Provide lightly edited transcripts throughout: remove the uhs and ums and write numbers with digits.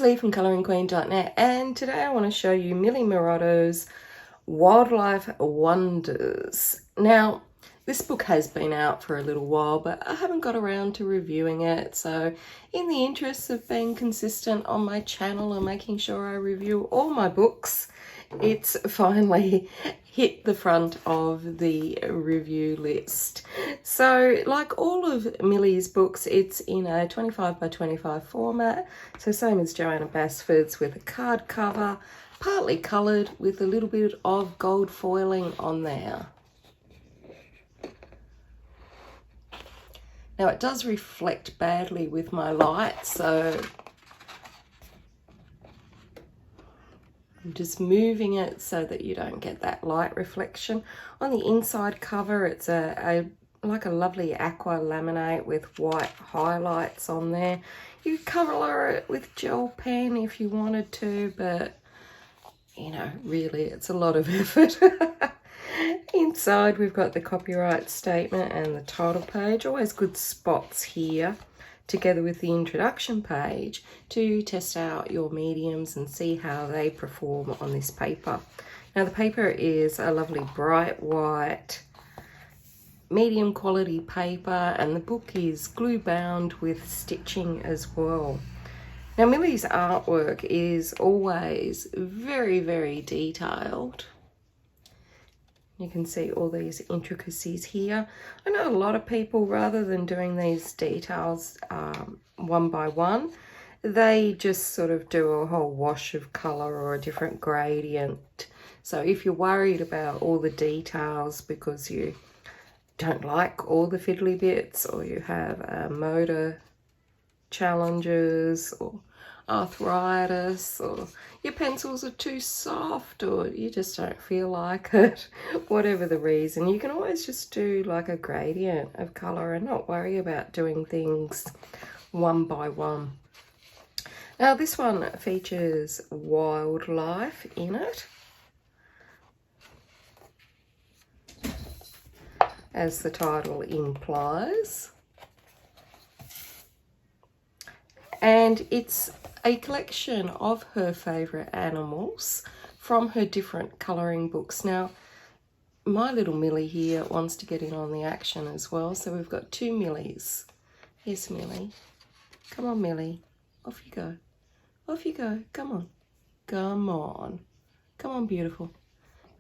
Lee from coloringqueen.net, and today I want to show you Millie Marotta's Wildlife Wonders. Now, this book has been out for a little while, but I haven't got around to reviewing it, so in the interest of being consistent on my channel and making sure I review all my books, it's finally hit the front of the review list. So like all of Millie's books, it's in a 25 by 25 format, so same as Joanna Basford's, with a card cover, partly coloured with a little bit of gold foiling on there. Now it does reflect badly with my light, so I'm just moving it so that you don't get that light reflection. On the inside cover, it's like a lovely aqua laminate with white highlights on there. You could colour it with gel pen if you wanted to, but you know, really it's a lot of effort. Inside we've got the copyright statement and the title page. Always good spots here, together with the introduction page, to test out your mediums and see how they perform on this paper. Now the paper is a lovely bright white medium quality paper, and the book is glue bound with stitching as well. Now Millie's artwork is always very, very detailed. You can see all these intricacies here. I know a lot of people, rather than doing these details one by one, they just sort of do a whole wash of colour or a different gradient. So if you're worried about all the details because you don't like all the fiddly bits, or you have motor challenges or arthritis, or your pencils are too soft, or you just don't feel like it, whatever the reason, you can always just do like a gradient of colour and not worry about doing things one by one. Now this one features wildlife in it, as the title implies, and it's a collection of her favourite animals from her different colouring books. Now my little Millie here wants to get in on the action as well, so we've got two Millies. Yes, Millie, come on Millie, off you go, off you go, come on, come on, come on beautiful,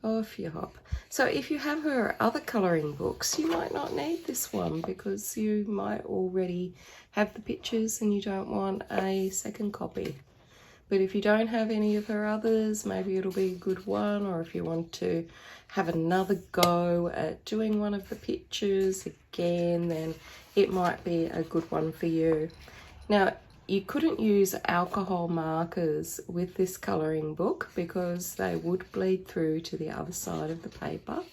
off you hop. So if you have her other colouring books, you might not need this one because you might already have the pictures and you don't want a second copy. But if you don't have any of her others, maybe it'll be a good one, or if you want to have another go at doing one of the pictures again, then it might be a good one for you. Now, you couldn't use alcohol markers with this colouring book because they would bleed through to the other side of the paper.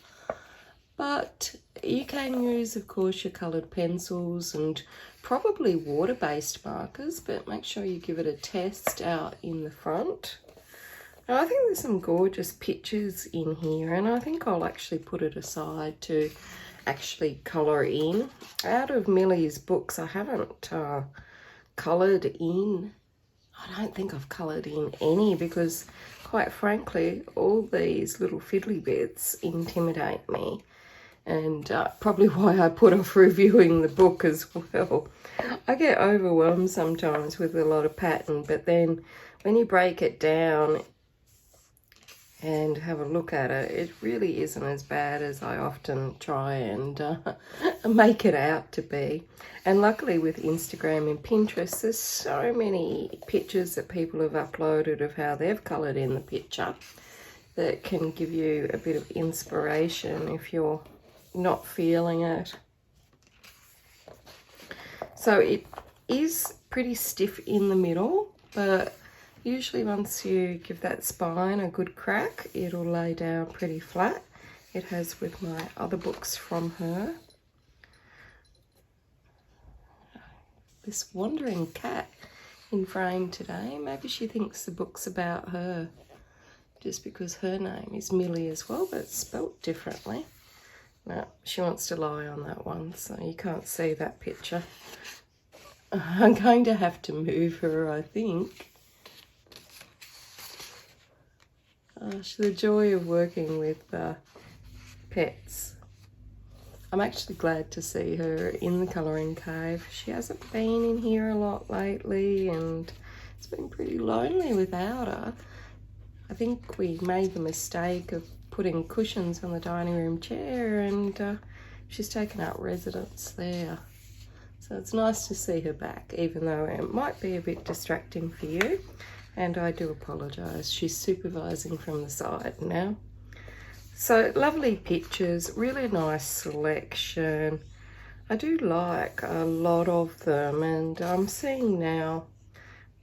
But you can use, of course, your coloured pencils and probably water-based markers, but make sure you give it a test out in the front. Now, I think there's some gorgeous pictures in here, and I think I'll actually put it aside to actually colour in. Out of Millie's books, I haven't coloured in. I don't think I've coloured in any because, quite frankly, all these little fiddly bits intimidate me, and probably why I put off reviewing the book as well. I get overwhelmed sometimes with a lot of pattern, but then when you break it down and have a look at it, it really isn't as bad as I often try and make it out to be. And luckily with Instagram and Pinterest, there's so many pictures that people have uploaded of how they've coloured in the picture that can give you a bit of inspiration if you're not feeling it. So it is pretty stiff in the middle, but usually once you give that spine a good crack, it'll lay down pretty flat. It has with my other books from her. This wandering cat in frame today. Maybe she thinks the book's about her, just because her name is Millie as well, but it's spelt differently. No, she wants to lie on that one, so you can't see that picture. I'm going to have to move her, I think. The joy of working with pets. I'm actually glad to see her in the colouring cave. She hasn't been in here a lot lately and it's been pretty lonely without her. I think we made the mistake of putting cushions on the dining room chair and she's taken up residence there. So it's nice to see her back, even though it might be a bit distracting for you. And I do apologise, she's supervising from the side now. So lovely pictures, really nice selection. I do like a lot of them and I'm seeing now,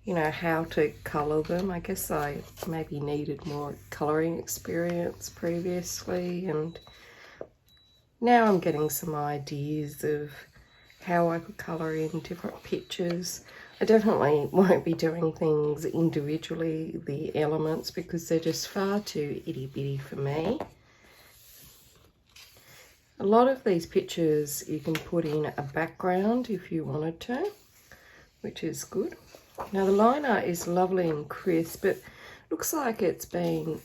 you know, how to colour them. I guess I maybe needed more colouring experience previously and now I'm getting some ideas of how I could colour in different pictures. I definitely won't be doing things individually, the elements, because they're just far too itty bitty for me. A lot of these pictures you can put in a background if you wanted to, which is good. Now the liner is lovely and crisp, but looks like it's been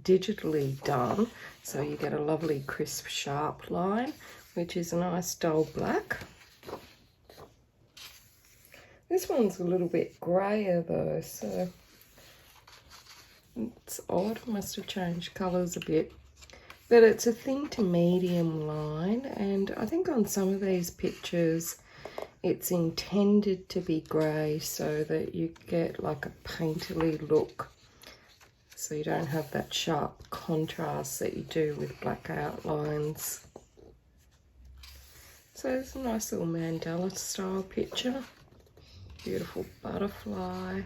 digitally done, so you get a lovely crisp sharp line, which is a nice dull black. This one's a little bit grayer though, so it's odd, must have changed colours a bit. But it's a thin to medium line, and I think on some of these pictures it's intended to be grey so that you get like a painterly look, so you don't have that sharp contrast that you do with black outlines. So it's a nice little mandala style picture, beautiful butterfly.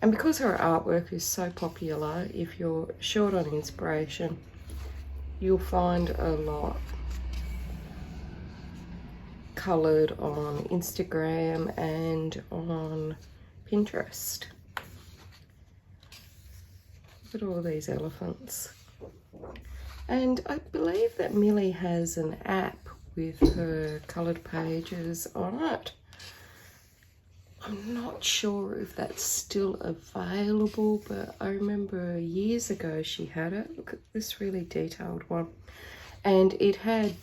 And because her artwork is so popular, if you're short on inspiration, you'll find a lot coloured on Instagram and on Pinterest. Look at all these elephants. And I believe that Millie has an app with her coloured pages on it. I'm not sure if that's still available, but I remember years ago she had it. Look at this really detailed one. And it had,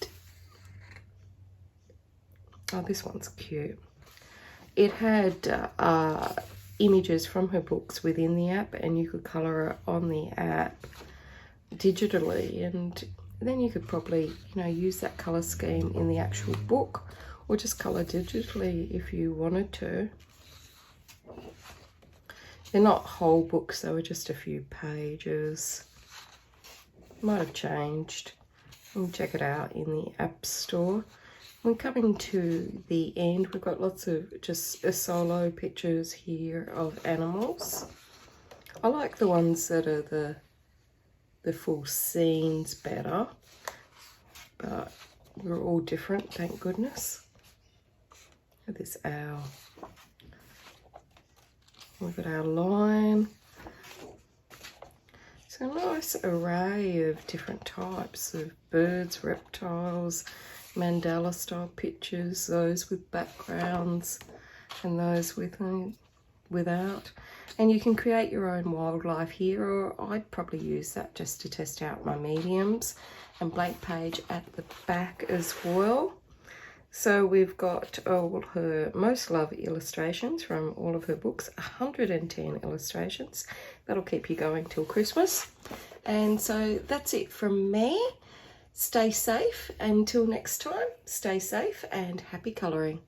oh, this one's cute. It had images from her books within the app, and you could colour it on the app digitally, and then you could probably, you know, use that colour scheme in the actual book or just colour digitally if you wanted to. They're not whole books, they were just a few pages. Might have changed. You can check it out in the App Store. We're coming to the end. We've got lots of just solo pictures here of animals. I like the ones that are the full scenes better, but we're all different, thank goodness. Look at this owl. Look at our lion. It's a nice array of different types of birds, reptiles, mandala style pictures, those with backgrounds and those without. And you can create your own wildlife here, or I'd probably use that just to test out my mediums. And blank page at the back as well. So we've got all her most loved illustrations from all of her books, 110 illustrations. That'll keep you going till Christmas. And so that's it from me. Stay safe. Until next time, stay safe and happy colouring.